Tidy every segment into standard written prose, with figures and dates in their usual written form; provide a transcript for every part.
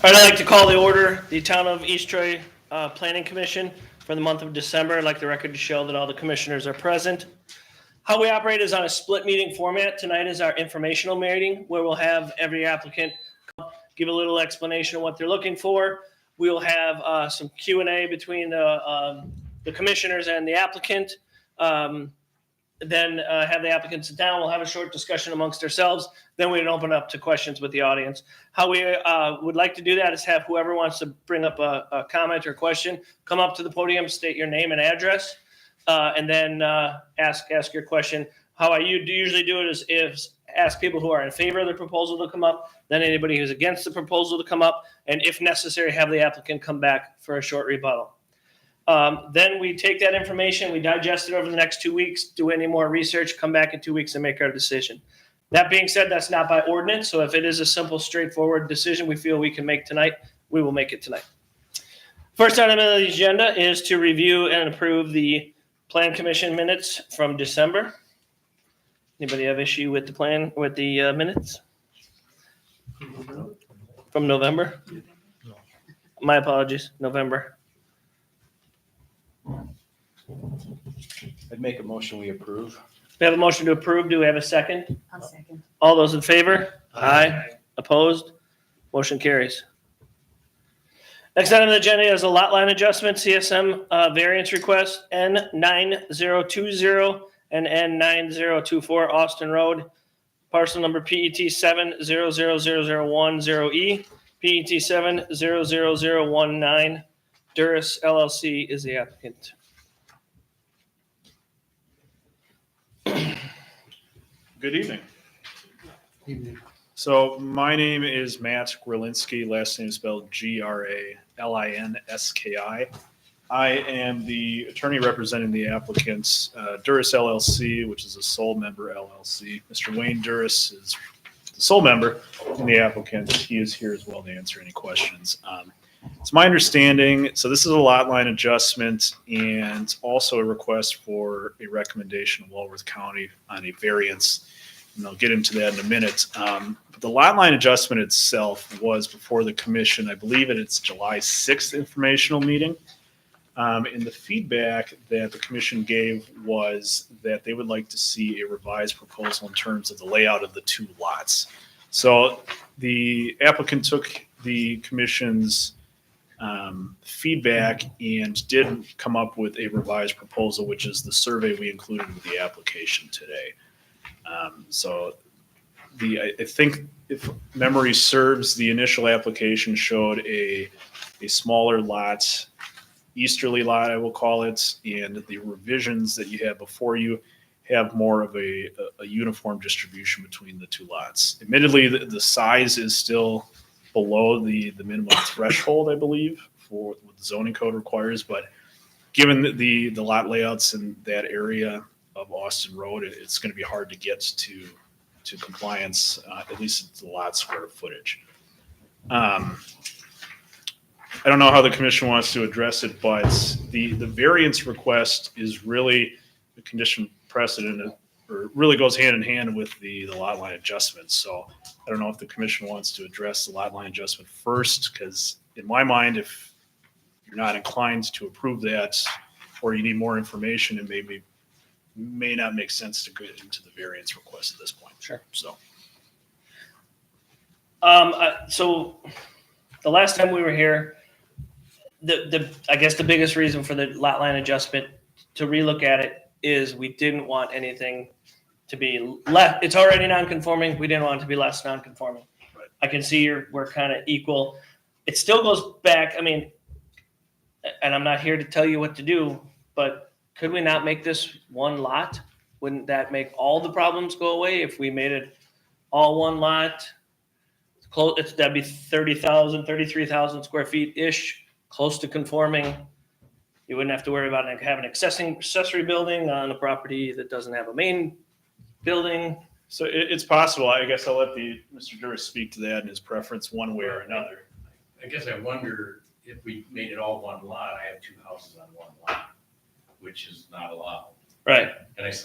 I'd like to call the order the Town of East Troy Planning Commission for the month of December. I'd like the record to show that all the commissioners are present. How we operate is on a split meeting format. Tonight is our informational meeting where we'll have every applicant give a little explanation of what they're looking for. We will have some Q&A between the commissioners and the applicant. Then have the applicant sit down. We'll have a short discussion amongst ourselves. Then we can open up to questions with the audience. How we would like to do that is have whoever wants to bring up a comment or question come up to the podium, state your name and address, and then ask your question. How I usually do it is ask people who are in favor of the proposal to come up, then anybody who's against the proposal to come up, and if necessary, have the applicant come back for a short rebuttal. Then we take that information, we digest it over the next 2 weeks, do any more research, come back in 2 weeks and make our decision. That being said, that's not by ordinance. So if it is a simple, straightforward decision we feel we can make tonight, we will make it tonight. First item on the agenda is to review and approve the Plan Commission minutes from December. Anybody have issue with the minutes from November? My apologies, November. I'd make a motion we approve. We have a motion to approve. Do we have a second? I'll second. All those in favor? Aye. Opposed? Motion carries. Next item on the agenda is a lot line adjustment, CSM variance request N9020 and N9024 Austin Road, parcel number PET 7000010E, PET 7000019. Duris LLC is the applicant. Good evening. So my name is Matt Gralinsky, last name spelled Gralinski. I am the attorney representing the applicants, Duris LLC, which is a sole member LLC. Mr. Wayne Duris is the sole member and the applicant. He is here as well to answer any questions. It's my understanding, so this is a lot line adjustment and also a request for a recommendation of Walworth County on a variance, and I'll get into that in a minute. But the lot line adjustment itself was before the commission, I believe at its July 6th informational meeting. And the feedback that the commission gave was that they would like to see a revised proposal in terms of the layout of the two lots. So the applicant took the commission's feedback and did come up with a revised proposal, which is the survey we included with the application today. I think if memory serves, the initial application showed a smaller lot, easterly lot, I will call it, and the revisions that you have before you have more of a uniform distribution between the two lots. Admittedly, the size is still below the minimum threshold, I believe, for what the zoning code requires. But given the lot layouts in that area of Austin Road, it's going to be hard to get to compliance, at least the lot square footage. I don't know how the commission wants to address it, but the variance request is really the condition precedent, or really goes hand in hand with the lot line adjustment. So I don't know if the commission wants to address the lot line adjustment first, because in my mind, if you're not inclined to approve that, or you need more information, it may not make sense to get into the variance request at this point. Sure. So the last time we were here, I guess the biggest reason for the lot line adjustment to relook at it is we didn't want anything to be less. It's already non-conforming. We didn't want it to be less non-conforming. Right. I can see we're kind of equal. It still goes back. I mean, and I'm not here to tell you what to do, but could we not make this one lot? Wouldn't that make all the problems go away if we made it all one lot? That'd be 33,000 square feet ish, close to conforming. You wouldn't have to worry about having an accessory building on a property that doesn't have a main building. So it's possible. I guess I'll let Mr. Duris speak to that and his preference one way or another. I guess I wonder if we made it all one lot. I have two houses on one lot, which is not allowed. Right. And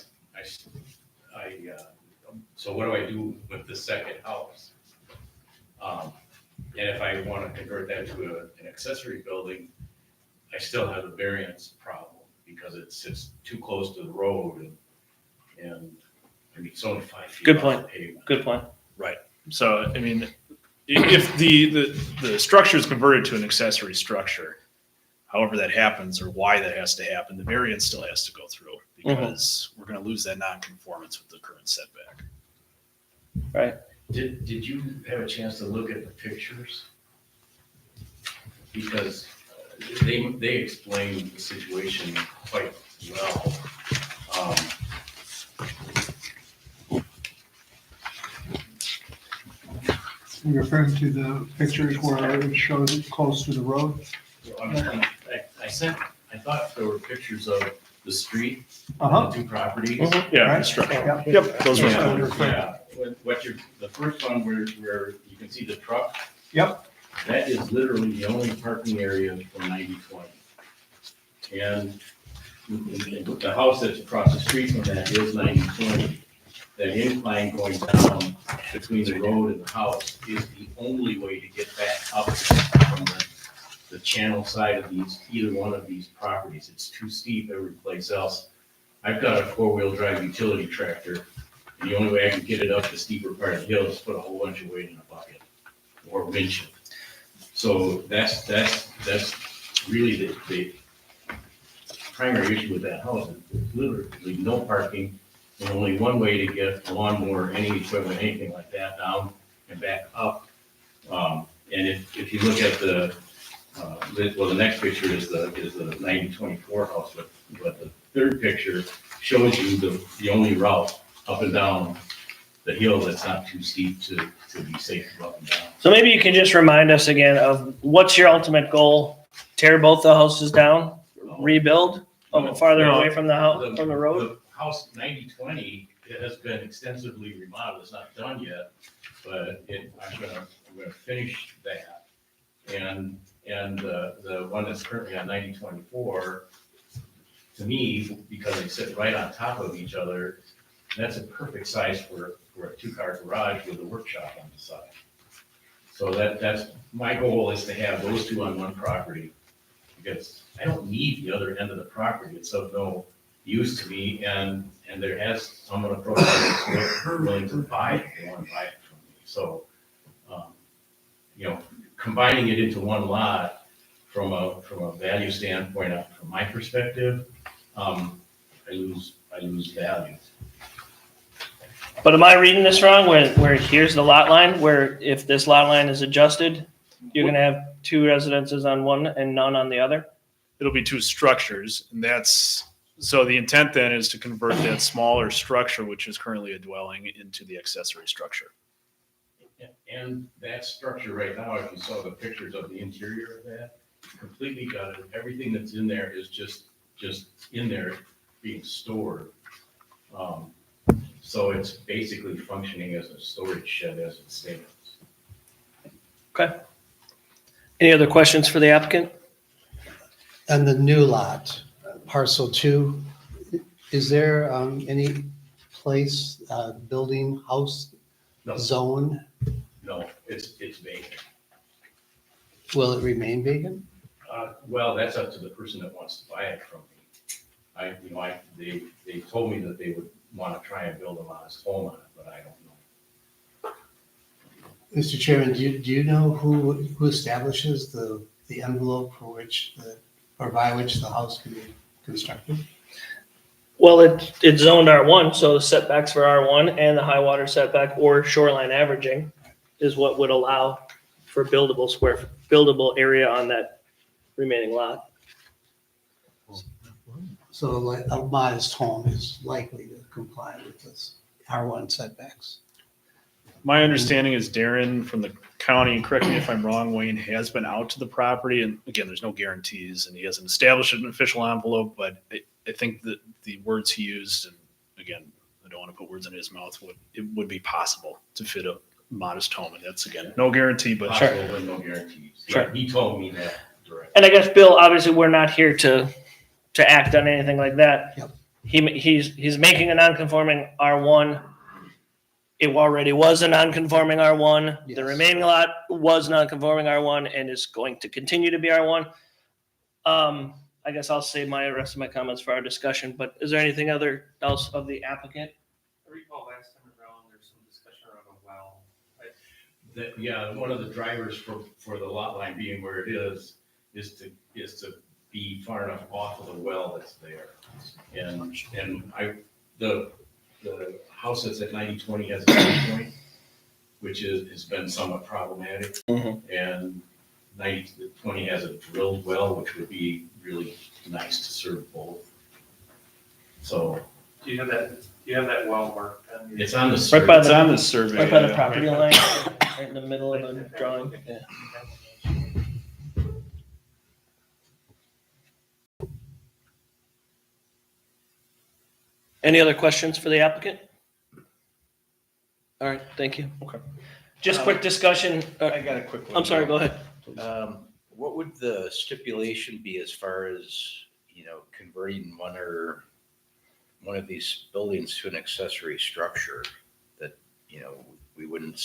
so what do I do with the second house? And if I want to convert that to an accessory building, I still have a variance problem because it sits too close to the road and I mean, it's only 5 feet. Good off point. the pavement. Good point. So, I mean, if the structure is converted to an accessory structure, however that happens or why that has to happen, the variance still has to go through because we're going to lose that nonconformance with the current setback. Right. Did you have a chance to look at the pictures? Because they explain the situation quite well. You're referring to the pictures where it shows it close to the road? I thought there were pictures of the street, Uh-huh. the two properties. Mhm. Yeah, Right. the structure. Yeah. Yep, those were Yeah. included. Yeah, the first one where you can see the truck. Yep. That is literally the only parking area for 90/20. And the house that's across the street from that is 90/20. That incline going down between the road and the house is the only way to get back up from the channel side of either one of these properties. It's too steep every place else. I've got a 4-wheel drive utility tractor, and the only way I can get it up the steeper part of the hill is put a whole bunch of weight in a bucket or winch it. So that's really the primary issue with that house. There's literally no parking and only one way to get a lawnmower, any equipment, anything like that down and back up. And if you look at the next picture is the 90/24 house, but the third picture shows you the only route up and down the hill that's not too steep to be safe to go up and down. So maybe you can just remind us again of what's your ultimate goal? Tear both the houses down, rebuild farther No. away from the house, from the road? The house 90/20 has been extensively remodeled. It's not done yet, but I'm gonna finish that. And the one that's currently on 90/24, to me, because they sit right on top of each other, that's a perfect size for a 2-car garage with a workshop on the side. So that's my goal, is to have those two on one property, because I don't need the other end of the property. It's of no use to me, and there has someone approached me that's willing to buy it. They want to buy it from me. So, combining it into one lot from a value standpoint, from my perspective, I lose value. But am I reading this wrong, where here's the lot line, where if this lot line is adjusted, you're gonna have 2 residences on one and none on the other? It'll be 2 structures, and so the intent then is to convert that smaller structure, which is currently a dwelling, into the accessory structure. And that structure right now, if you saw the pictures of the interior of that, completely gutted. Everything that's in there is just in there being stored. So it's basically functioning as a storage shed as it stands. Okay. Any other questions for the applicant? And the new lot, parcel 2, is there any place, building, house, No, zone? no, it's vacant. Will it remain vacant? Well, that's up to the person that wants to buy it from me. They told me that they would want to try and build a modest home on it, but I don't know. Mr. Chairman, do you know who establishes the envelope for which or by which the house can be constructed? Well, it's zoned R1, so the setbacks for R1 and the high water setback or shoreline averaging is what would allow for buildable area on that remaining lot. So like a modest home is likely to comply with this R1 setbacks. My understanding is Darren from the county, and correct me if I'm wrong, Wayne, has been out to the property, and again, there's no guarantees, and he hasn't established an official envelope, but I think that the words he used, and again, I don't want to put words in his mouth, it would be possible to fit a modest home, and that's, again, no guarantee, but Possible, but no guarantees. Sure. But he told me that directly. And I guess, Bill, obviously, we're not here to act on anything like that. Yep. He's making a non-conforming R1 it already was a non-conforming R1. Yes. The remaining lot was non-conforming R1 and is going to continue to be R1. I guess I'll save my rest of my comments for our discussion, but is there anything else of the applicant? I recall last time around, there's some discussion around a well. Yeah, one of the drivers for the lot line being where it is to be far enough off of the well that's there. And the house that's at 9020 has a point, which has been somewhat problematic. Mhm. And 9020 has a drilled well, which would be really nice to serve both. So Do you have that well marked on your? it's on the. Right by It's on the survey. Right by the yeah. property line, right in the middle of the drawing. Yeah. Any other questions for the applicant? All right, thank you. Okay. Just quick discussion. I got a quick one. I'm sorry, go ahead. What would the stipulation be as far as, converting one of these buildings to an accessory structure that, we wouldn't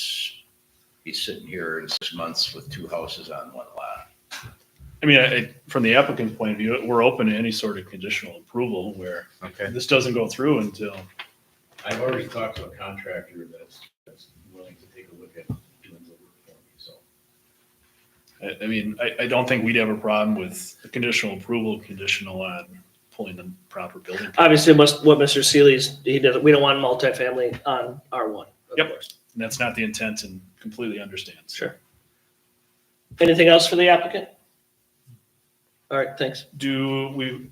be sitting here in 6 months with two houses on one lot? I mean, from the applicant's point of view, we're open to any sort of conditional approval where Okay. this doesn't go through until, I've already talked to a contractor that's willing to take a look at doing the work for me, so. I mean, I don't think we'd have a problem with a conditional approval conditional on pulling the proper building. permit. Obviously, what Mr. Seeley's, he doesn't, we don't want multifamily on R1. of Yep. course. And that's not the intent and completely understand. Sure. Anything else for the applicant? All right, thanks. Do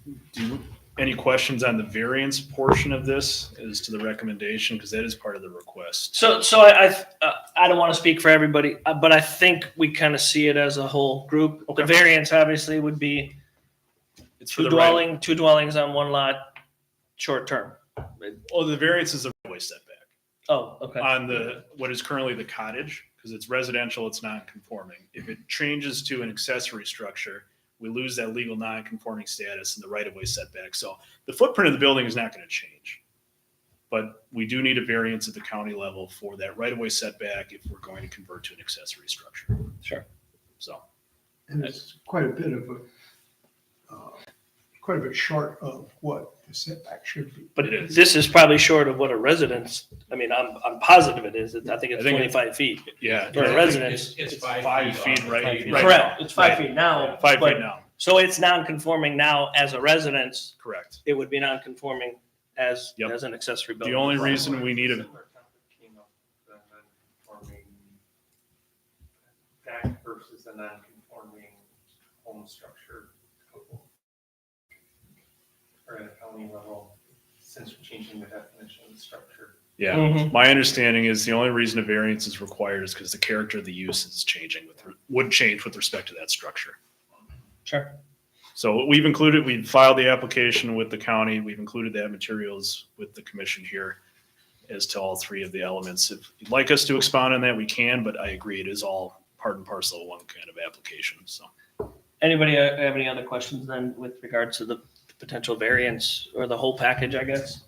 any questions on the variance portion of this as to the recommendation? Because that is part of the request. So I don't want to speak for everybody, but I think we kind of see it as a whole group. Okay. The variance obviously would be It's for the right. two dwellings on one lot, short term. Oh, the variance is a right-of-way setback Oh, okay. on what is currently the cottage, because it's residential, it's non-conforming. If it changes to an accessory structure, we lose that legal non-conforming status and the right-of-way setback. So the footprint of the building is not going to change. But we do need a variance at the county level for that right-of-way setback if we're going to convert to an accessory structure. Sure. So, And it's quite a bit short of what the setback should be. But It is. this is probably short of what a residence, I mean, I'm positive it is. I think it's I think 25 feet. yeah. For a residence. It's 5 feet, off. right? Feet. Right. Correct. It's 5 Right. feet now. 5 but- feet now, So it's non-conforming now as a residence. correct. It would be non-conforming as Yep. an accessory The building. only reason we need a, Similar topic came up, the non-conforming deck versus a non-conforming home structure. Or at a county level, since we're changing the definition of the structure. yeah. Mhm. My understanding is the only reason a variance is required is because the character of the use is changing would change with respect to that structure. Sure. So we've filed the application with the county. We've included that materials with the commission here as to all three of the elements. If you'd like us to expound on that, we can, but I agree it is all part and parcel of one kind of application. So Anybody have any other questions then with regards to the potential variance or the whole package, I guess,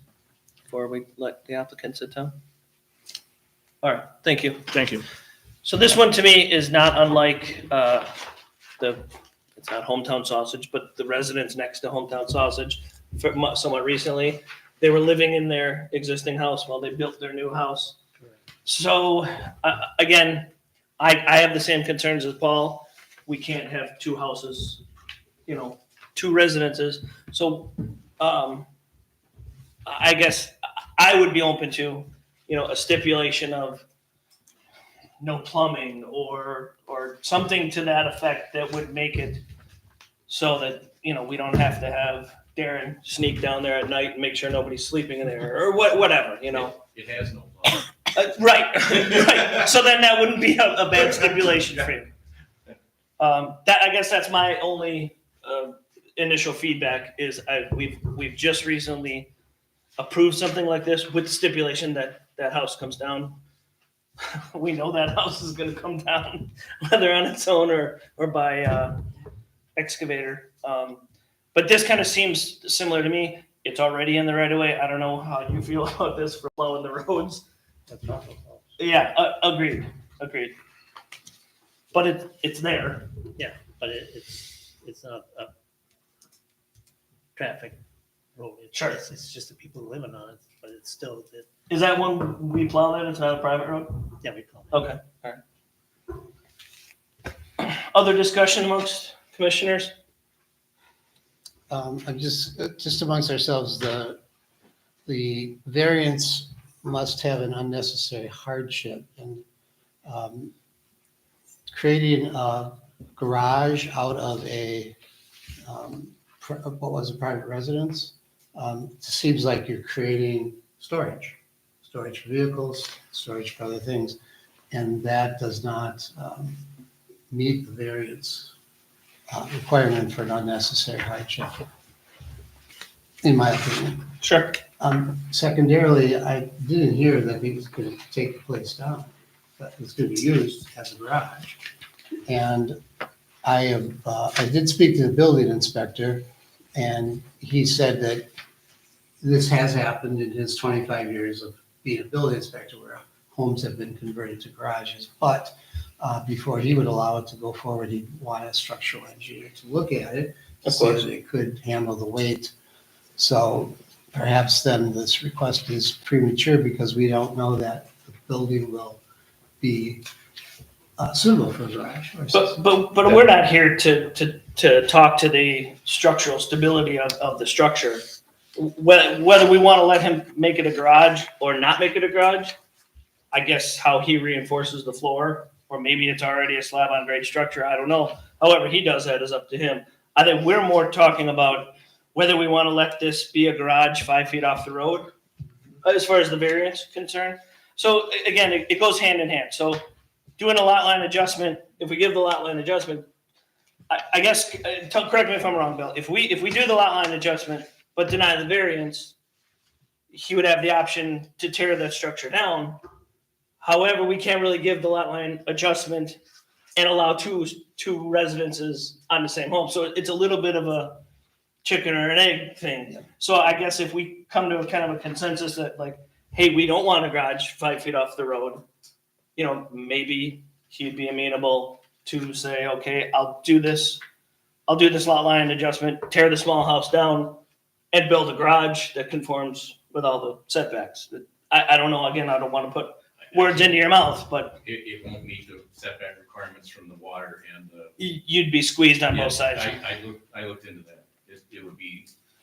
before we let the applicant sit down? All right, thank you. thank you. So this one to me is not unlike it's not Hometown Sausage, but the residents next to Hometown Sausage somewhat recently. They were living in their existing house while they built their new house. So again, I have the same concerns as Paul. We can't have two houses, two residences. So I guess I would be open to, a stipulation of no plumbing or something to that effect that would make it so that, we don't have to have Darren sneak down there at night and make sure nobody's sleeping in there or whatever, It has no problem. Right, right. So then that wouldn't be a bad stipulation for you. I guess that's my only initial feedback is we've just recently approved something like this with the stipulation that that house comes down. We know that house is going to come down, whether on its own or by excavator. But this kind of seems similar to me. It's already in the right of way. I don't know how you feel about this for plowing the roads That's Russell's house. Yeah, agreed. But it's there. But it's not a traffic road. Sure. It's just the people living on it, but it's still, Is that one we plow that? It's not a private road? yeah, we call it. Okay, all right. Other discussion amongst commissioners? I'm just amongst ourselves, the variance must have an unnecessary hardship, and creating a garage out of a, what was a private residence, seems like you're creating storage for vehicles, storage for other things, and that does not meet the variance requirement for an unnecessary hardship, in my opinion. Sure. Secondarily, I didn't hear that he was going to take the place down, that it was going to be used as a garage. And I did speak to the building inspector, and he said that this has happened in his 25 years of being a building inspector, where homes have been converted to garages. But before he would allow it to go forward, he'd want a structural engineer to look at it to Of see course. if it could handle the weight. So perhaps then this request is premature, because we don't know that the building will be suitable for a garage. But we're not here to talk to the structural stability of the structure. Whether we want to let him make it a garage or not make it a garage, I guess how he reinforces the floor, or maybe it's already a slab on grade structure, I don't know. However he does that is up to him. I think we're more talking about whether we want to let this be a garage 5 feet off the road, as far as the variance concerned. So again, it goes hand in hand. So doing a lot line adjustment, if we give the lot line adjustment, I guess, correct me if I'm wrong, Bill, if we do the lot line adjustment but deny the variance, he would have the option to tear that structure down. However, we can't really give the lot line adjustment and allow two residences on the same home. So it's a little bit of a chicken or an egg thing. So I guess if we come to a kind of a consensus that, like, hey, we don't want a garage 5 feet off the road, maybe he'd be amenable to say, okay, I'll do this lot line adjustment, tear the small house down, and build a garage that conforms with all the setbacks. I don't know, again, I don't want to put words into your mouth, but It won't meet the setback requirements from the water and the. you'd be squeezed on Yeah, both sides. I looked into that. It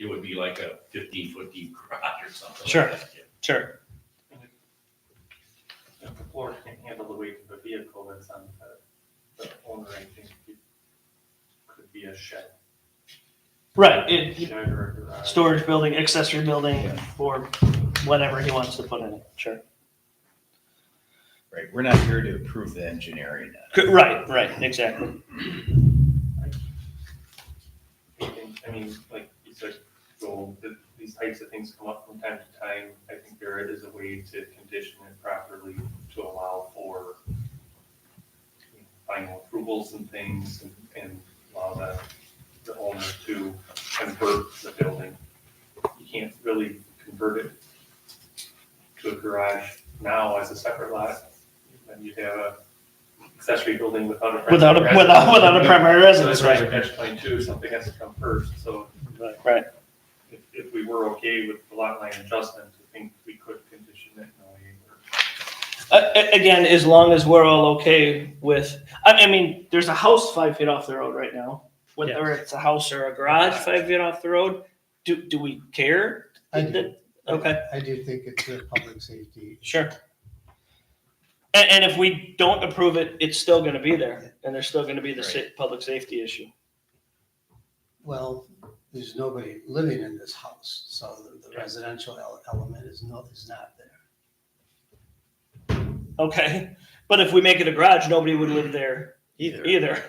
would be like a 15-foot deep garage or something. Sure. Like that. Sure. If the floor can't handle the weight of the vehicle that's on the owner, I think it could be a shed. Right. Shed or a garage. Storage building, accessory building, or whatever he wants to put in it. Sure. Right, we're not here to approve the engineering. Right, exactly. I mean, like you said, so these types of things come up from time to time. I think there is a way to condition it properly to allow for final approvals and things, and allow the owner to convert the building. You can't really convert it to a garage now as a separate lot. And you'd have a accessory building without a. Without a primary residence, So that's right? catch 22, something has to come first, so Right. if we were okay with the lot line adjustment, I think we could condition it in a way where. Again, as long as we're all okay with, I mean, there's a house 5 feet off the road right now. Whether it's a house or a garage 5 feet off the road, do we care? I do. Okay, I do think it's a public safety. sure. And if we don't approve it, it's still gonna be there, and there's still gonna be the public safety issue. Well, there's nobody living in this house, so the residential element is not there. Okay, but if we make it a garage, nobody would live there either.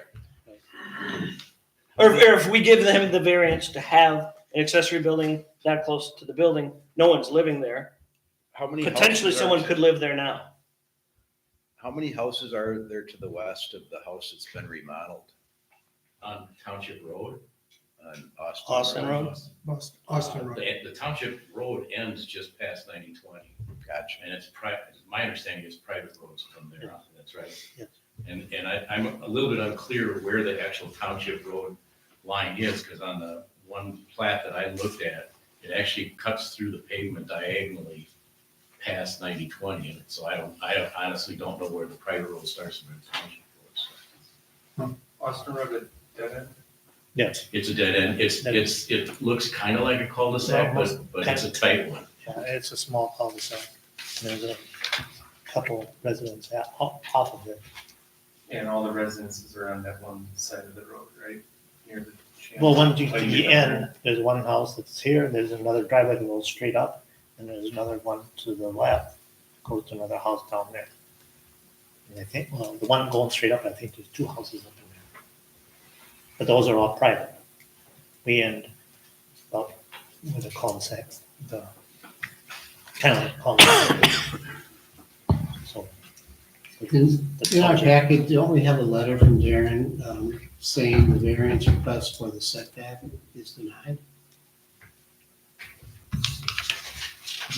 Or if we give them the variance to have an accessory building that close to the building, no one's living there. How many? Potentially houses someone are- could live there now. How many houses are there to the west of the house that's been remodeled On Township Road. on Austin? Austin Road? Austin Road. The Township Road ends just past 90/20, Gotcha. and it's my understanding is private roads from there on, that's right. Yes. And I'm a little bit unclear where the actual township road line is, because on the one plat that I looked at, it actually cuts through the pavement diagonally past 90/20, and so I honestly don't know where the private road starts and where the township road starts. Austin Road, a dead end. Yes. It's a dead end, it looks kind of like a cul-de-sac, but it's a tight one. Yeah, it's a small cul-de-sac. There's a couple residents off of it. And all the residences are on that one side of the road, right? Near the Well, once you Like to you the get end, there. there's one house that's here, there's another driveway that goes straight up, and there's another one to the left, goes to another house down there. And I think, well, the one going straight up, I think there's two houses up in there. But those are all private. We end about, what do they call the kind of like cul-de-sac. So. In our package, don't we have a letter from Darren saying the variance request for the setback is denied?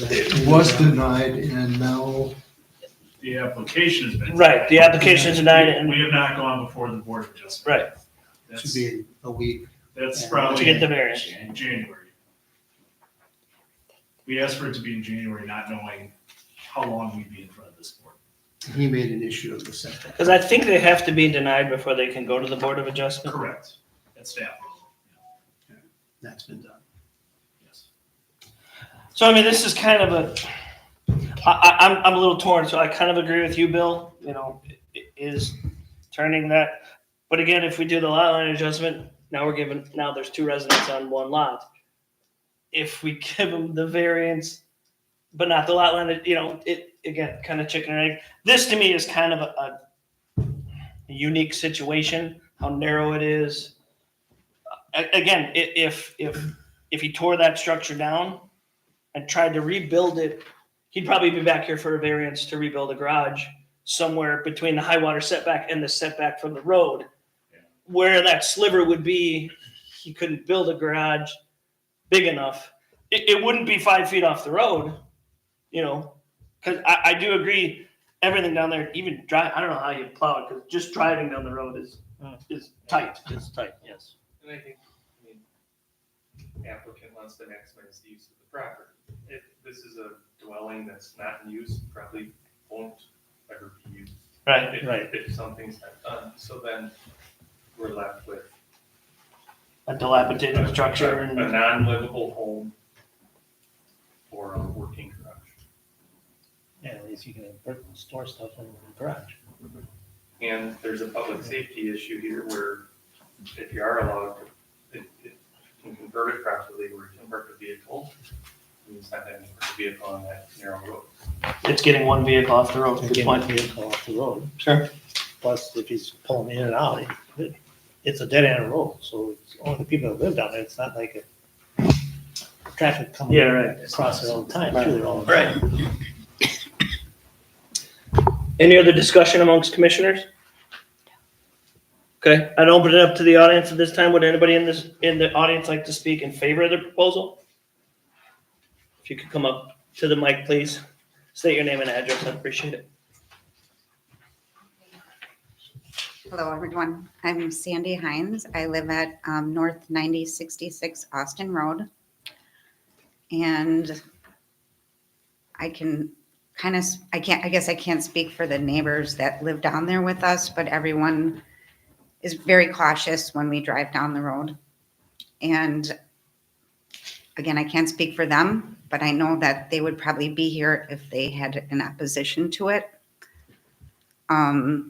It was denied and now, The application has been. Right, the application is denied and, We have not gone before the Board of Adjustment. right, Should That's, be in a week. that's To probably. to get the variance. January. We asked for it to be in January, not knowing how long we'd be in front of this board. He made an issue of the setback. Because I think they have to be denied before they can go to the Board of Adjustment. Correct. At staff level. That's been done. Yes. So I mean, this is kind of I'm a little torn, so I kind of agree with you, Bill, you know, is turning that. But again, if we do the lot line adjustment, now there's two residents on one lot. If we give them the variance, but not the lot line, you know, it, again, kind of chicken and egg. This to me is kind of a unique situation, how narrow it is. Again, if he tore that structure down and tried to rebuild it, he'd probably be back here for a variance to rebuild a garage somewhere between the high water setback and the setback from the road. Where that sliver would be, he couldn't build a garage big enough. It wouldn't be 5 feet off the road, you know, because I do agree, everything down there, even drive, I don't know how you plow it, because just driving down the road is tight. It's tight, yes. And I think, applicant wants to maximize the use of the property. If this is a dwelling that's not in use, probably won't ever be used. Right. If something's not done, so then we're left with A dilapidated structure a and, non-livable home or a working garage. Yeah, at least you can store stuff in the garage. And there's a public safety issue here where if you are allowed, it can convert it properly where it can park a vehicle. And it's not having to park a vehicle on that narrow road. it's getting one vehicle off the road. Good Getting point. the vehicle off the road. Sure. Plus, if he's pulling in and out, it's a dead end road, so it's only the people that live down there. It's not like a traffic coming Yeah, right. across it all the time, through there all the Right. time. Any other discussion amongst commissioners? Okay, I'd open it up to the audience at this time. Would anybody in the audience like to speak in favor of the proposal? If you could come up to the mic, please. State your name and address. I'd appreciate it. Hello, everyone. I'm Sandy Hines. I live at North 9066 Austin Road. And I can I guess I can't speak for the neighbors that live down there with us, but everyone is very cautious when we drive down the road. And again, I can't speak for them, but I know that they would probably be here if they had an opposition to it. I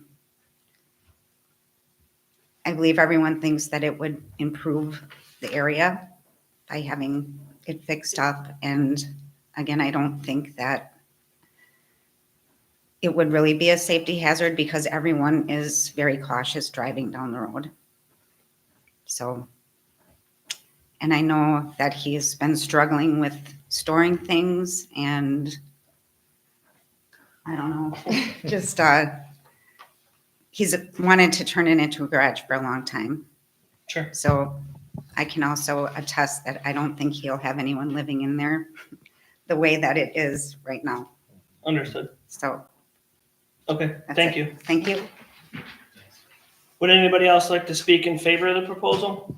believe everyone thinks that it would improve the area by having it fixed up. And again, I don't think that it would really be a safety hazard because everyone is very cautious driving down the road. So, and I know that he's been struggling with storing things and I don't know, just, he's wanted to turn it into a garage for a long time. Sure. So I can also attest that I don't think he'll have anyone living in there the way that it is right now. Understood. So Okay, that's thank it. you. Thank you. Would anybody else like to speak in favor of the proposal?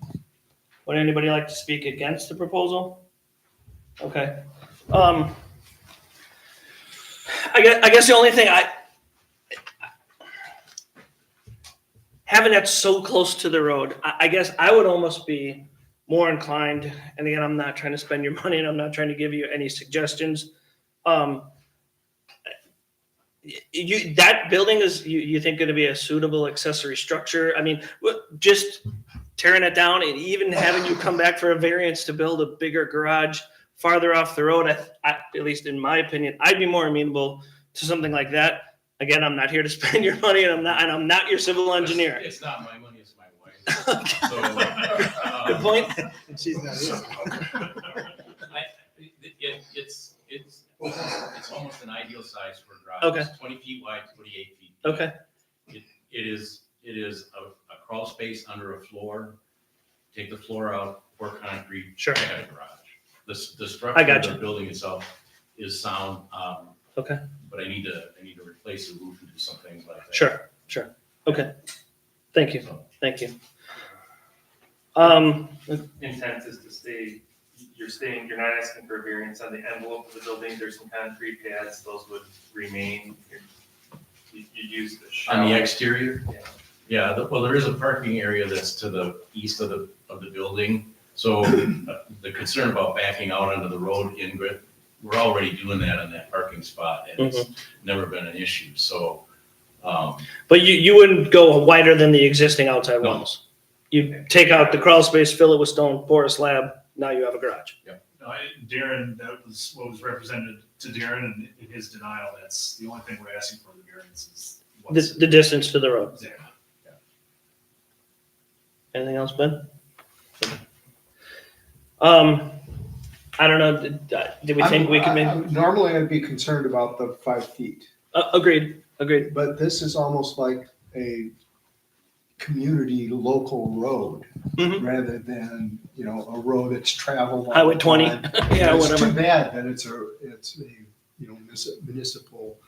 Would anybody like to speak against the proposal? Okay. I guess the only thing having that so close to the road, I guess I would almost be more inclined, and again, I'm not trying to spend your money and I'm not trying to give you any suggestions. That building is, you think gonna be a suitable accessory structure? I mean, just tearing it down and even having you come back for a variance to build a bigger garage farther off the road, at least in my opinion, I'd be more amenable to something like that. Again, I'm not here to spend your money, and I'm not your civil engineer. It's not my money, it's my wife's. So, Good point. She's not here. It's almost an ideal size for a garage. Okay. It's 20 feet wide, 28 feet. deep. Okay, It is a crawl space under a floor. Take the floor out, pour concrete. Sure. I got a garage. The I structure got of you. the building itself is sound. Okay. But I need to replace the roof and do some things like that. sure. Okay. Thank you. So, Thank you. Intent is to stay, you're not asking for a variance on the envelope of the building, there's some concrete pads, those would remain. You use the On the shell. exterior? Yeah. Yeah, well, there is a parking area that's to the east of the building. So the concern about backing out onto the road ingress, we're already doing that on that parking spot and it's never been an issue. So, But you wouldn't go wider than the existing outside No. walls? You take out the crawl space, fill it with stone, pour a slab, now you have a garage. Darren, that was what was represented to Darren and in his denial. That's the only thing we're asking for the variance is. what's- The distance to the road. Yeah. Anything else, Ben? I don't know, did we think we could maybe? Normally I'd be concerned about the 5 feet, Agreed. but this is almost like a community local road Mhm. rather than, a road that's traveled. all Highway the 20. time. Yeah, It's too whatever. bad that it's a municipal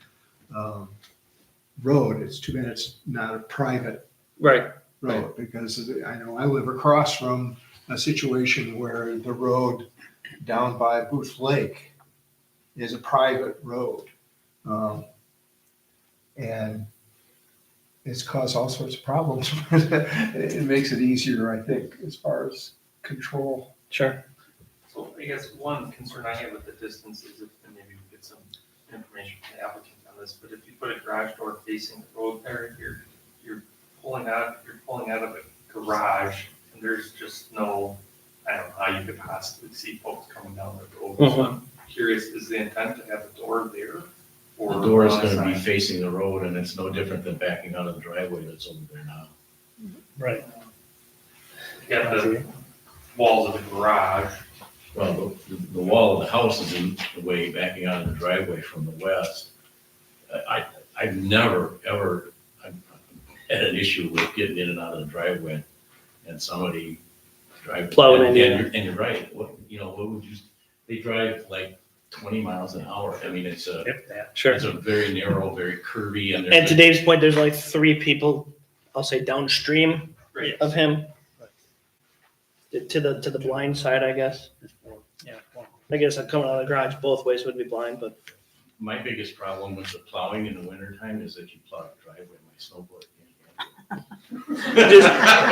road. It's too bad it's not a private Right, road, because I know I live across from a situation where the road down by Booth Lake is a private road. And it's caused all sorts of problems. It makes it easier, I think, as far as control. sure. So I guess one concern I have with the distance is if, and maybe we get some information from the applicant on this, but if you put a garage door facing the road there, you're pulling out of a garage and there's just no, I don't know how you could possibly see folks coming down the road. So I'm curious, is the intent to have a door there? Or the door is on the gonna be side? facing the road and it's no different than backing out of the driveway that's over there now. Right. You got the walls of the garage. Well, the wall of the house is in the way backing out of the driveway from the west. I've never, ever I've had an issue with getting in and out of the driveway and somebody drive. Plowing and in, you're- And you're right, what would you, they drive like 20 miles an hour. I mean, it's a Sure. very narrow, very curvy and And there's. to Dave's point, there's like 3 people, I'll say downstream Right. of him. To the blind side, I guess. Yeah. Well, I guess I'm coming out of the garage both ways would be blind, but My biggest problem with the plowing in the wintertime is that you plow the driveway, my snowboard.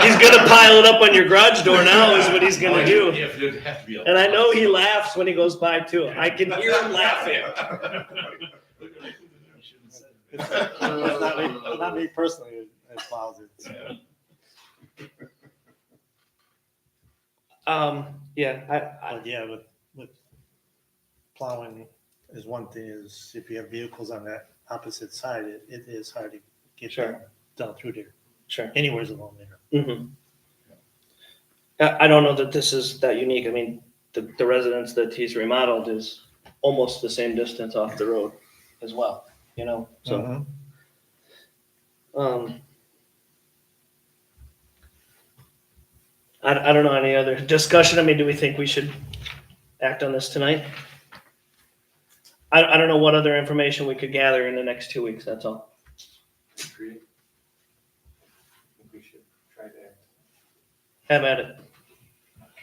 he's gonna pile it up on your garage door now is what he's gonna do. Yeah, it'd have to be a- And I know he laughs when he goes by too. I can hear him laughing. It's not me personally, it plows it. Yeah, But yeah, with plowing is one thing, is if you have vehicles on that opposite side, it is hard to get Sure. them down through there, sure. anywheres along there. Mhm. I don't know that this is that unique. I mean, the residence that he's remodeled is almost the same distance off the road as well, so. I don't know, any other discussion? I mean, do we think we should act on this tonight? I don't know what other information we could gather in the next 2 weeks, that's all. Agree. I think we should try that. Have at it.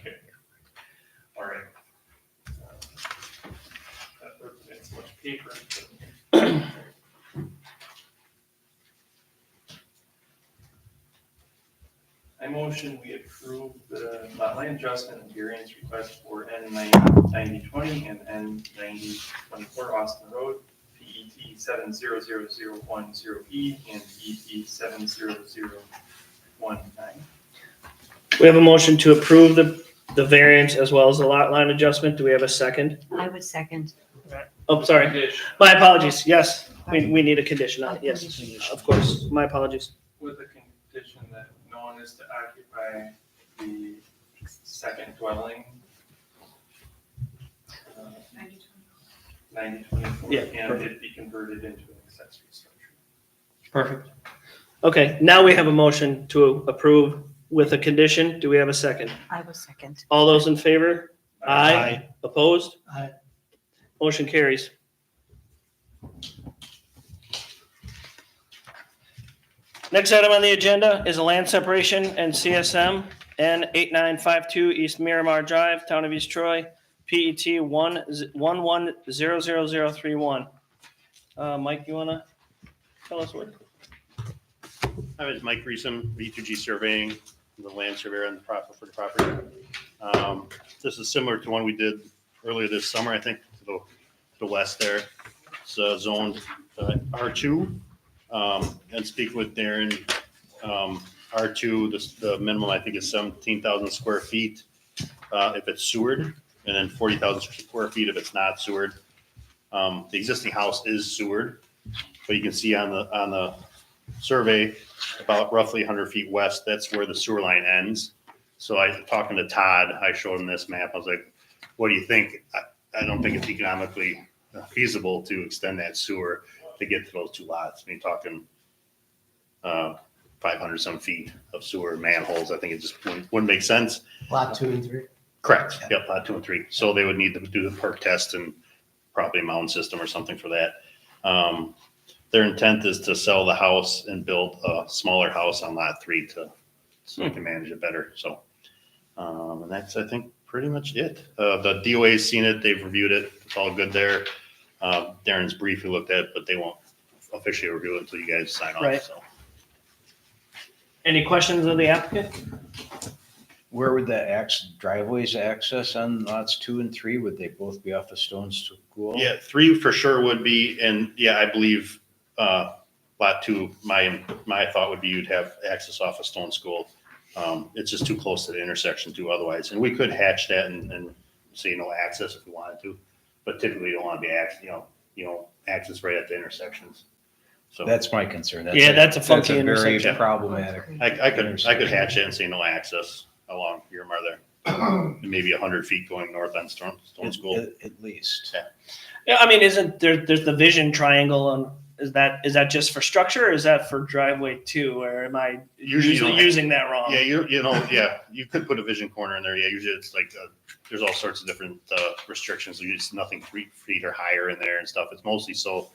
Okay. All right. That's much paper. but- I motion we approve the lot line adjustment and variance request for N 9020 and N 9024 Austin Road, PET 70010E and PET 70019. We have a motion to approve the variance as well as the lot line adjustment. Do we have a second? I would second. Oh, sorry. Condition. My apologies. Yes, we need a condition on it. Yes, of course. My apologies. With the condition that no one is to occupy the second dwelling. 9024, Yeah, and it be converted into an accessory structure. Perfect. Okay, now we have a motion to approve with a condition. Do we have a second? I will second. All those in favor? Aye. Opposed? Aye. Motion carries. Next item on the agenda is a land separation and CSM N8952 East Miramar Drive, Town of East Troy, PET 1100031. Mike, you wanna tell us what? Hi, it's Mike Reesum, V2G Surveying, the land surveyor on the property for the property. This is similar to one we did earlier this summer, I think, to the west there. It's zoned R2. And speak with Darren, R2, the minimum I think is 17,000 square feet if it's sewered, and then 40,000 square feet if it's not sewered. The existing house is sewered, but you can see on the survey about roughly 100 feet west, that's where the sewer line ends. So talking to Todd, I showed him this map. I was like, what do you think? I don't think it's economically feasible to extend that sewer to get to those two lots. I mean, talking 500 some feet of sewer manholes. I think it just wouldn't make sense. Lot 2 and 3. Correct. Yep, lot 2 and 3. So they would need to do the perk test and probably a mound system or something for that. Their intent is to sell the house and build a smaller house on lot 3 so they can manage it better. So, and that's, I think, pretty much it. The DOA's seen it. They've reviewed it. It's all good there. Darren's briefly looked at it, but they won't officially review it until you guys sign off. Right. So. Any questions of the applicant? Where would the driveways access on lots 2 and 3? Would they both be off of Stone School? Yeah, 3 for sure would be, and yeah, I believe lot 2. My thought would be you'd have access off of Stone School. It's just too close to the intersection too. Otherwise, and we could hatch that and say no access if we wanted to, but typically you don't want to be access right at the intersections. So That's my concern. Yeah, that's a funky very intersection. problematic. I could hatch it and say no access along Miramar there, and maybe 100 feet going north on Stone School. At least. Yeah, I mean, isn't there's the vision triangle on, is that just for structure or is that for driveway too? Or am I Usually you don't have- using that wrong? Yeah, you could put a vision corner in there. Yeah, usually it's like there's all sorts of different restrictions. There's nothing 3 feet or higher in there and stuff. It's mostly so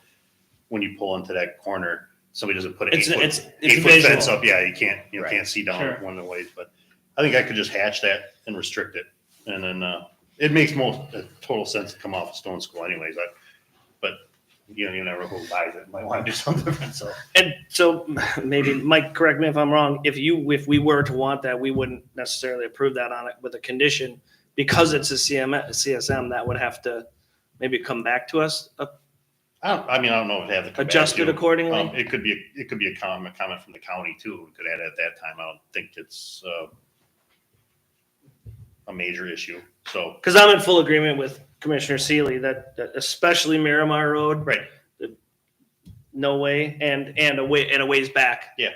when you pull into that corner, somebody doesn't put an It's 8-foot visual. fence up. Yeah, you can't Right. can't see down Sure. one of the ways. But I think I could just hatch that and restrict it, and then it makes total sense to come off of Stone School anyways. But you never know who buys it. Might want to do something different. So. And so maybe Mike, correct me if I'm wrong. If we were to want that, we wouldn't necessarily approve that on it with a condition because it's a CSM that would have to maybe come back to us, I don't know if they have to come back adjusted to. accordingly. It could be a comment from the county too. We could add it at that time. I don't think it's a major issue. So Because I'm in full agreement with Commissioner Seeley that especially Miramar Road, right, no way, and a ways back. Yeah.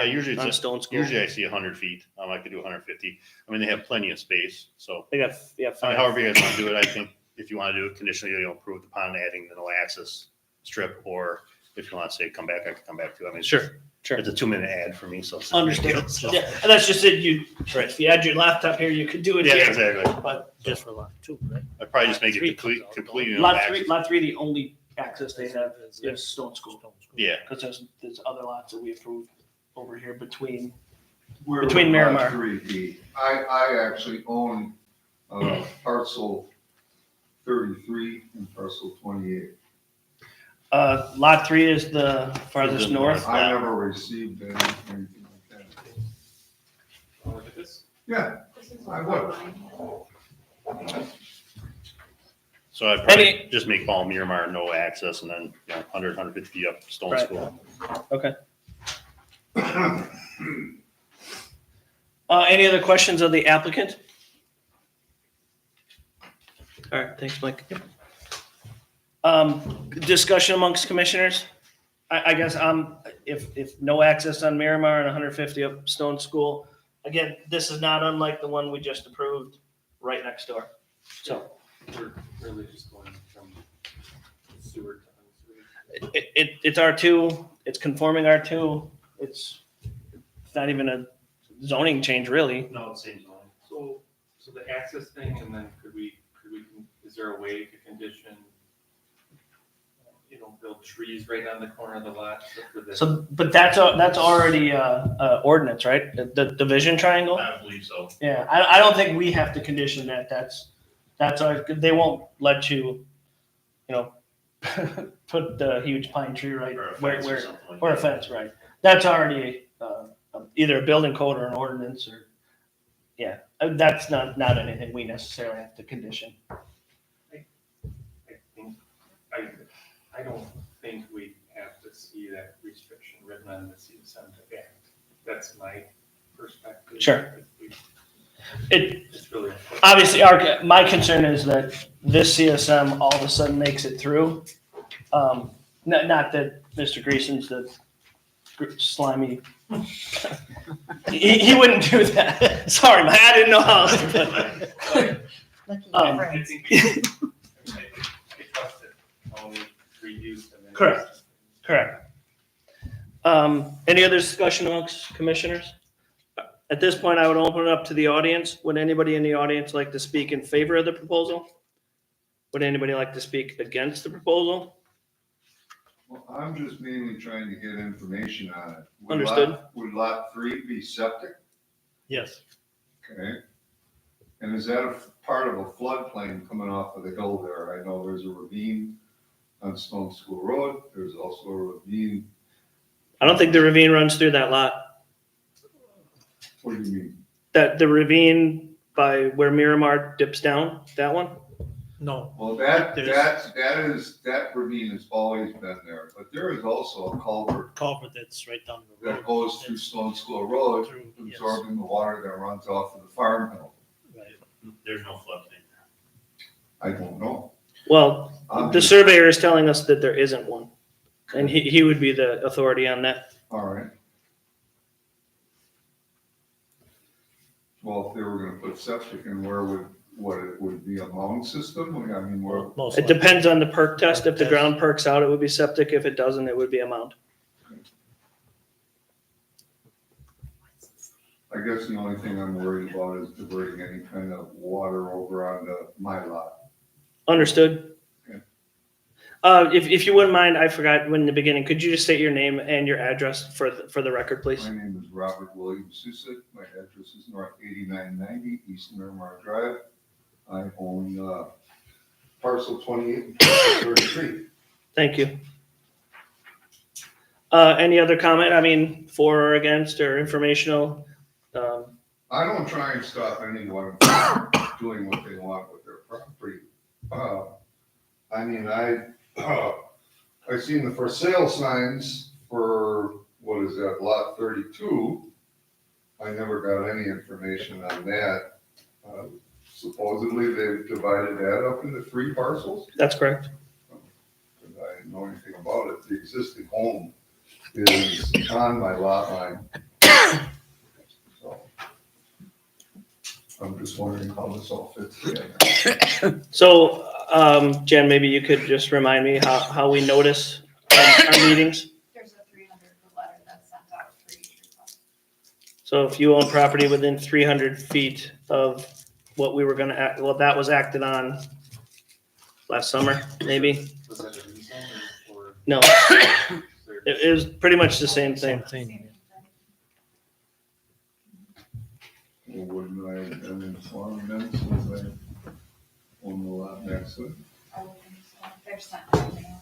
Usually on it's Stone School. usually I see 100 feet. I could do 150. I mean, they have plenty of space. So They got I mean, 5. however you guys want to do it, I think if you want to do it conditionally, approve upon adding the no access strip, or if you want to say come back, I can come back to. I mean, Sure. Sure. It's a 2-minute ad for me, so. it's not a big Understood. deal, so- Yeah, and that's just it. Right. If you had your laptop here, you could do it Yeah, here. exactly. But Just for lot two, right? I'd probably just make Three. it completely. lot three, the only access they have is Stone School. Yeah, Because there's other lots that we approved over here between. Where Between would Miramar. lot 3 be? I actually own parcel 33 and parcel 28. Lot three is the farthest Is it north. I never received anything like that. Look at this. Yeah, I would. so I'd Any- probably just make all Miramar no access and then, 100, 150 feet up Stone Right. School. Any other questions of the applicant? All right, thanks, Mike. Discussion amongst commissioners? I guess if no access on Miramar and 150 up Stone School, again, this is not unlike the one we just approved right next door. So We're really just going from sewer to unsewed. it's R2, it's conforming R2, it's not even a zoning change really. No, it seems like. So the access thing, and then could we, is there a way to condition, build trees right on the corner of the lot? For the- So, but that's already ordinance, right? The division triangle? I believe so. Yeah, I don't think we have to condition that. That's our, they won't let you, put the huge pine tree right Or a where, fence or something like or a that. fence, right? That's already either a building code or an ordinance or, yeah, that's not anything we necessarily have to condition. I don't think we have to see that restriction written on the CSM Act. That's my perspective. Sure. It's really. Obviously, my concern is that this CSM all of a sudden makes it through. Not that Mr. Greason's the slimy. he wouldn't do that. Sorry, man, I didn't know how else to put it. I think we, I trust it, only reused and then. Correct. Correct. Any other discussion amongst commissioners? At this point, I would open it up to the audience. Would anybody in the audience like to speak in favor of the proposal? Would anybody like to speak against the proposal? Well, I'm just mainly trying to get information on it. Understood. Would lot 3 be septic? Yes. Okay. And is that a part of a floodplain coming off of the hill there? I know there's a ravine on Stone School Road. There's also a ravine. I don't think the ravine runs through that lot. What do you mean? That the ravine by where Miramar dips down, that one? No. Well, that There's- ravine has always been there, but there is also a culvert Culvert that's right down the road. that goes through Stone School Road, Through, yes. absorbing the water that runs off of the farm hill. Right. There's no floodplain I don't know. Well, I'm the just- surveyor is telling us that there isn't one. And he would be the authority on that. All right. Well, if they were gonna put septic in, what it would be a mound system? I mean, where, Most It likely. depends on the perk test. If the Perk test. ground perks out, it would be septic. If it doesn't, it would be a mound. I guess the only thing I'm worried about is diverting any kind of water over onto my lot. Understood. Okay. If you wouldn't mind, I forgot when in the beginning, could you just state your name and your address for the record, please? My name is Robert William Susick. My address is North 8990 East Miramar Drive. I own parcel 28 and parcel 33. Thank you. Any other comment? I mean, for or against or informational? I don't try and stop anyone from doing what they want with their property. I mean, I seen the for sale signs for, what is that, lot 32. I never got any information on that. Supposedly they've divided that up into 3 parcels. That's correct. And I didn't know anything about it. The existing home is on my lot line. So I'm just wondering how this all fits together. So, Jen, maybe you could just remind me how we notice our meetings? There's a 300 letter that's sent So if you own property within 300 feet of what we were gonna act, well, that was acted on last summer, maybe? Was that a reason or? No, it was pretty much the same thing. thing. Well, wouldn't I have been informed then, since I own the lot next to it? They're sent in the mail.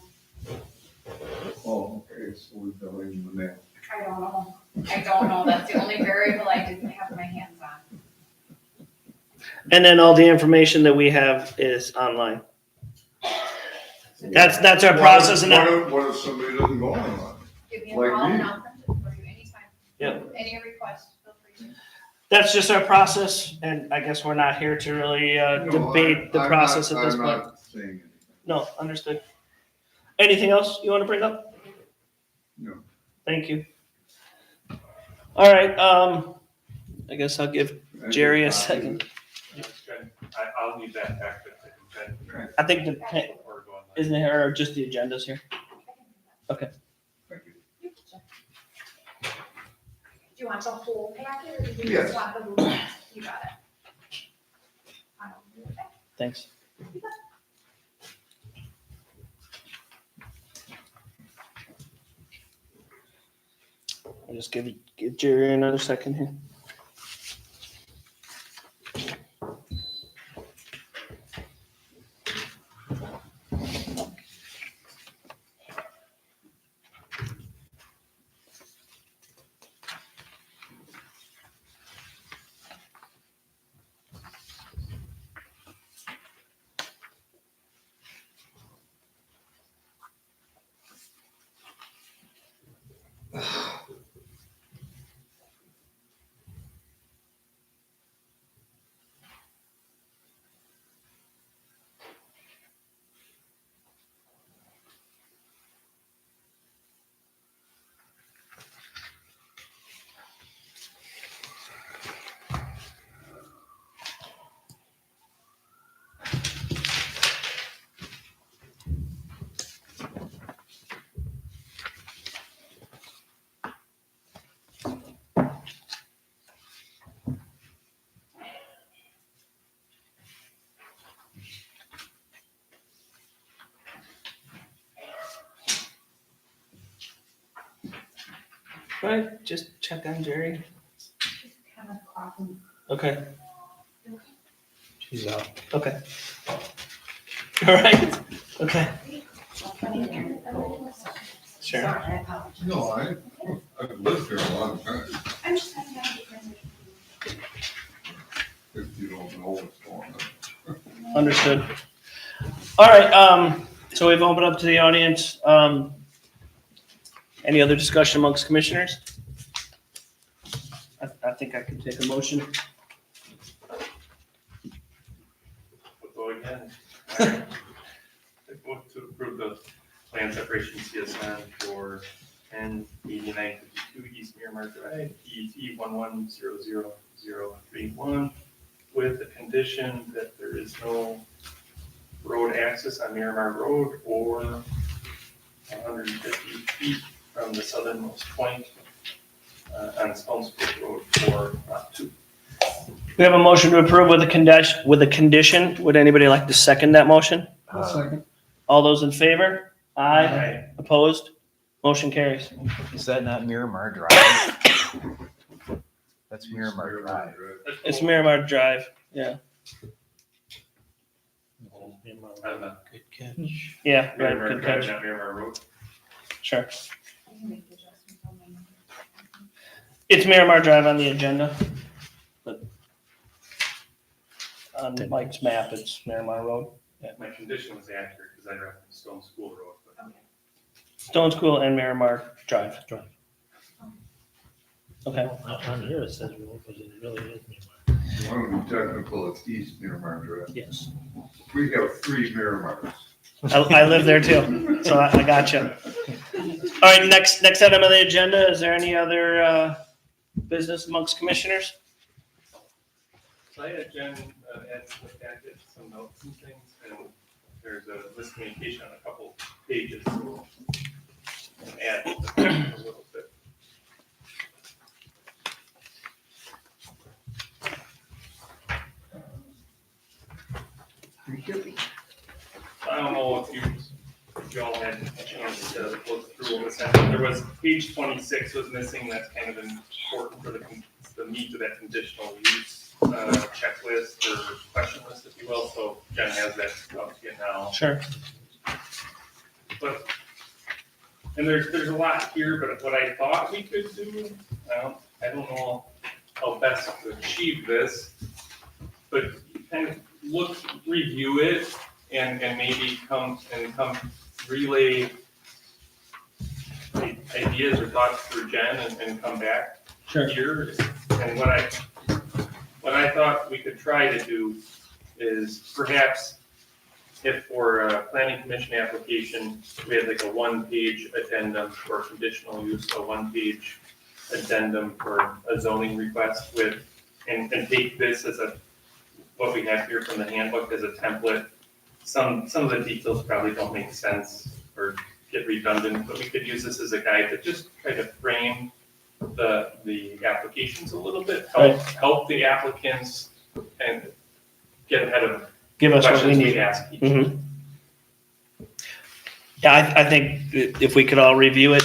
Oh, okay, so we've got it in the mail. I don't know. I don't know. That's the only variable I didn't have my hands on. And then all the information that we have is online. That's our process and What if somebody doesn't go online? Give me a Like call me. and I'll print it for you anytime. Yeah. Any request, feel free to. that's just our process, and I guess we're not here to really debate the process at this I'm point. not saying anything. No, understood. Anything else you want to bring up? No. Thank you. All right, I guess I'll give Jerry a second. I'll need that back, but I can send. I think the, Or go online. isn't it, or just the agendas here? Okay. Do you want the whole packet or do you Yes. just want the movement? You got it. I'll do it. Thanks. I'll just give Jerry another second here. All right, just check on Jerry. Kind of coughing. Okay, She's out. okay. All right, okay. Sure. Sorry, I apologize. No, I've lived here a long time, I'm just having a if you don't know what's going on. Understood. All right, so we've opened up to the audience. Any other discussion amongst commissioners? I think I can take a motion. We'll go again. I vote to approve the plan separation CSN for 108952 East Miramar Drive, ET 110031, with the condition that there is no road access on Miramar Road or 150 feet from the southernmost point on Stones Brook Road for lot 2. We have a motion to approve with a condition. Would anybody like to second that motion? I'll second. All those in favor? Aye. Opposed? Motion carries. Is that not Miramar Drive? That's Miramar Drive. It's Miramar Drive, yeah. Good catch. Yeah, right, Miramar good Drive, catch. not Miramar Road. Sure. I can make the adjustments on my. It's Miramar Drive on the agenda. But on Mike's map, it's Miramar Road. My condition was accurate because I drive Stone School Road, but Stone School and Miramar Drive. Okay, On here it says road, but it really is Miramar. If you want to be technical, it's East Miramar Drive. yes. We have 3 Miramars. I live there too, so I got you. All right, next item on the agenda, is there any other business amongst commissioners? So I had Jen add to the packet some notes and things, and there's a miscommunication on a couple pages, so I'll add a little bit. look through what was sent. There was page 26 was missing. That's kind of important for the meat of that conditional use checklist or question list, if you will. So Jen has that up to you now. Sure. But, and there's a lot here, but what I thought we could do, I don't know how best to achieve this, but kind of review it and maybe come relay ideas or thoughts through Jen and come back Sure. here. And what I thought we could try to do is perhaps if for a planning commission application, we had like a one-page addendum for conditional use, a one-page addendum for a zoning request with, and take this as what we have here from the handbook as a template. Some of the details probably don't make sense or get redundant, but we could use this as a guide to just try to frame the applications a little bit, help the applicants and get ahead of Give us what we questions we need. ask each. Mhm. Yeah, I think if we could all review it.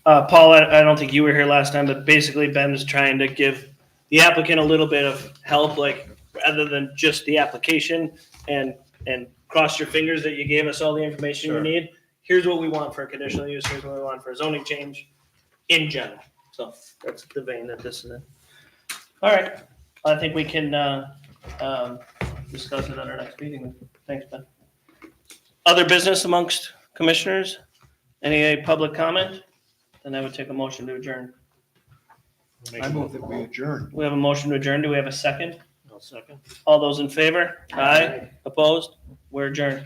Paul, I don't think you were here last time, but basically Ben is trying to give the applicant a little bit of help, like rather than just the application and cross your fingers that you gave us all the information you Sure. need. Here's what we want for a conditional use. Here's what we want for a zoning change in general. So that's the vein that this is in. All right. I think we can discuss it at our next meeting. Thanks, Ben. Other business amongst commissioners? Any public comment? Then I would take a motion to adjourn. I move that we adjourn. We have a motion to adjourn. Do we have a second? I'll second. All those in favor? Aye. Opposed? We're adjourned.